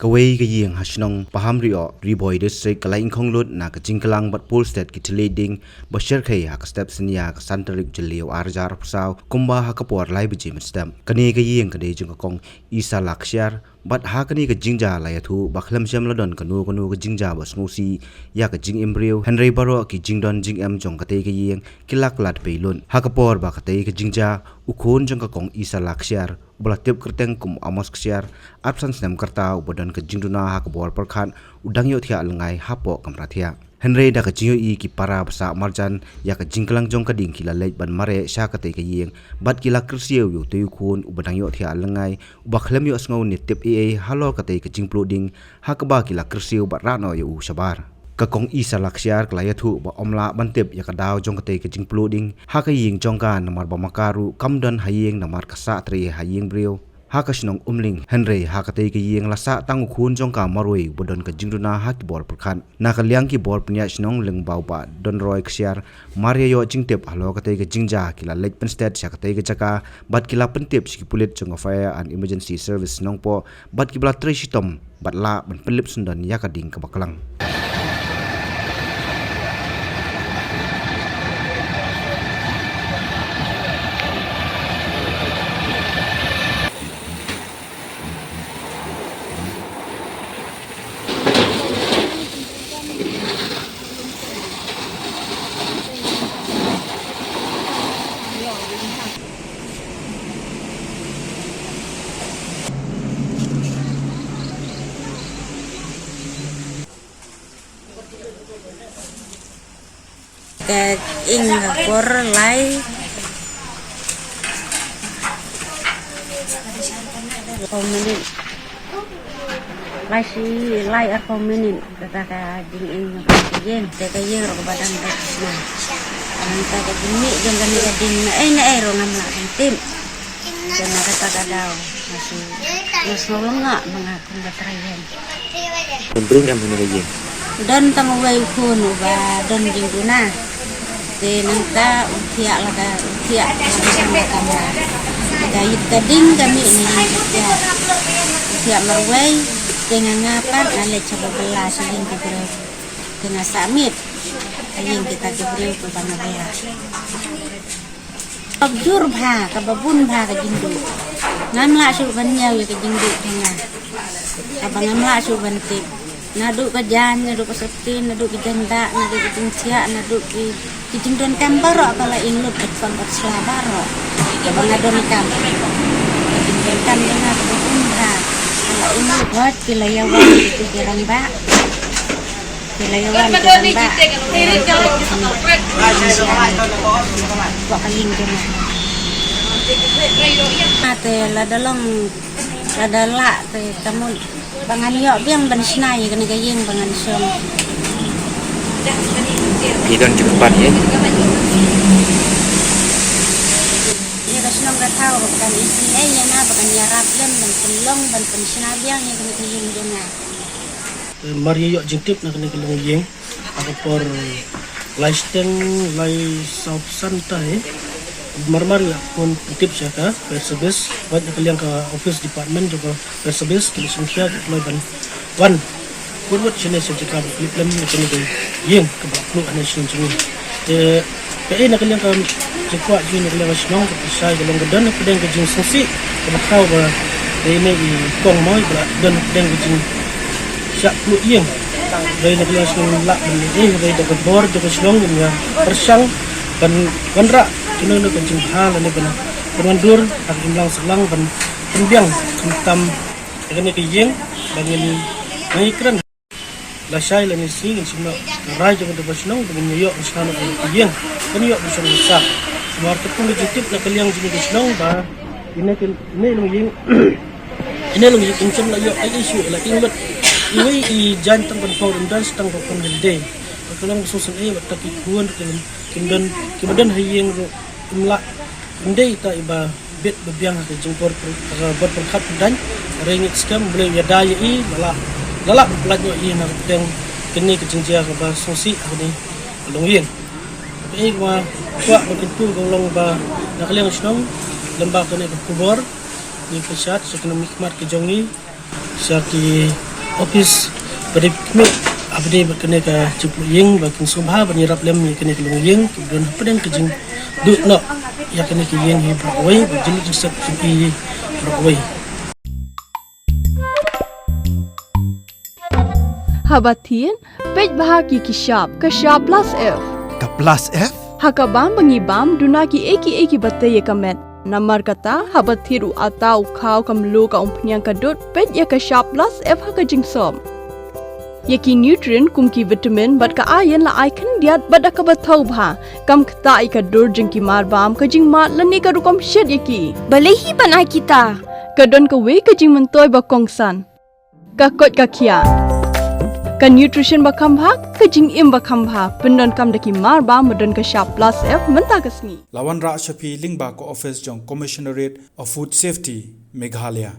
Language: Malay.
Kawai ke yang hasinong paham rio riboy district kalain khonglut na ke jingkelang bat pol state ki tleding bashir khai ha ka step senia ka santarik jeliu arjar pusau kumba ha ka por lai biji stem kani ke yang ke de jing kong isa laksyar bat ha kani ke jingja la yathu bakhlam syam ladon kanu ke jingja bas ngusi ya ke jing embryo henry baro ki jingdon jing em jong ka te ke yang kilak lat peilun ha ka por ba ka te ke jingja ukhon jong ka kong isa laksyar bola tiap kerteng kum amos ksyar absence nem karta ubadan ke jingduna ha ka bor perkhan udang yo thia lengai hapo kamrathia henry da ka jingyo i ki para basa marjan ya ka jingklang jong ka ding kila leit ban mare sha ka te ke yeng bat kila krsieu yo te khun ubadang yo thia lengai ubakhlem yo sngo ni tip e halo ka te ke jingploding ha ka ba kila krsieu bat rano yo sabar ka kong isa laksyar klaya thu ba omla bantep ya ka daw jong ka te ke jingploding ha ka ying jong ka namar ba makaru kamdan hayeng namar ka sa tre hayeng brio ha ka sinong umling henry ha ka te ke yeng lasa tang khun jong ka maroi bodon ka jingduna ha ki bor perkhan na ka liang ki bor pnya sinong leng bau ba don roi ksyar maria yo jingtep halo ka te ke jingja kila lek pen state sha ka te ke jaka bat kila pentep ski pulit jong fire and emergency service nong po bat ki bla tre sitom bat la ban pelip sundan ya ka ding ka baklang cái in por lai komenin lai si lai ar komenin kata ka ding in yen te ka yen ro badan ta na anta ka dimi jeng kan ka ding na ro ngam la tim jana kata ka daw masih nos nolong nga mga kun batrayen undrung am ne yen dan tangway kun ba don jing duna te nangka utia laka utia sama kama kait kading kami ini ya utia marway dengan ngapan ale coba belas yang diberi dengan samit yang kita diberi ke bana belas abjur bha kababun bha ka jindu ngamla su banyau ke jindu dengan abang ngamla su bantik nadu ka jan nadu ka septin nadu ki janda nadu ki tingsia nadu ki jingdon kambaro kala inlut ke sambat selabaro abang adon kam jingdon kam dengan bunda kala inlut buat kilayawan itu jarang ba kilayawan jarang ba kok kaling kena ate ladala te kamu bangan yo biang ban snai kena gayeng bangan som idon cepat ya ya kasnong ka tao kan isi ya na bakan yarap lem ban pelong ban pensna biang ya kena gayeng dona maria yo jingtip na kena gayeng ako por laisteng lai south santa marmar ya pun tip siya per service banyak kalian ke office department juga per service kini semua mulai ban wan buat sini sejak film ini kini yang kebaklu ane sini pe nak kalian ke jekwa sini kalian ke senang ke saya dalam gedan pedang ke jing sengsi kebakau ba ini kong moi dan pedang ke jing siap lu yang dari nak kalian senang lak ini dari dekat bor juga senang dengan persang dan kontra kena nak kencing hal ni benar. Pengandur ak imlang selang ban penbiang kentam kena ke yeng bangin ngikran la syai la nisi ngin semua rai jangan terbasnong dengan yo sana ke yeng kan yo bisa rusak semua ketemu legitim nak kalian jini kesnong ba ini lu yeng ini lu yeng kencam la yo ai isu la ingat ini I jantang ban pau dan stang ko kon day kalau susun batak ikuan kemudian hayeng imla ndai ta iba bet bebiang ke jengkor buat perkat dan ringit skam boleh ya daya lala pelajnya na yang kini ke jengja ke ba sosi ni longyeng tapi wa begitu golong ba nak liang snong lembah kene ke kubur ni pesat sekenam hikmat ke jongi syaki office beri kami abdi berkena ke jemput yeng bagi subha bernyirap lem yang kena kelung yeng kemudian pedang kejing duk nak yang kena ke yeng hi berway berjelit jesep sumpi berway. Habatin pej bahagi kishap kashap plus F Ka plus F? hakabam bangibam dunaki eki batte yekamet namar kata habathiru atau khau kamlu ka umpnyang kadut pej ya kashap plus F hakajing som yaki nutrient kumki vitamin bat ka ayen la icon diat bada ka bathau bha kam khta ka dur jingki mar bam ka jing mat lani ka rukom shed yaki balehi banai kita kadon ka we ka jing mentoy ba kongsan ka kot ka khia ka nutrition ba khambha ka jing im ba khambha pendon kam daki mar ba modon ka sharp plus F menta kasni Lawan Ra Shafi Lingba ko office jong Commissionerate of Food Safety Meghalaya.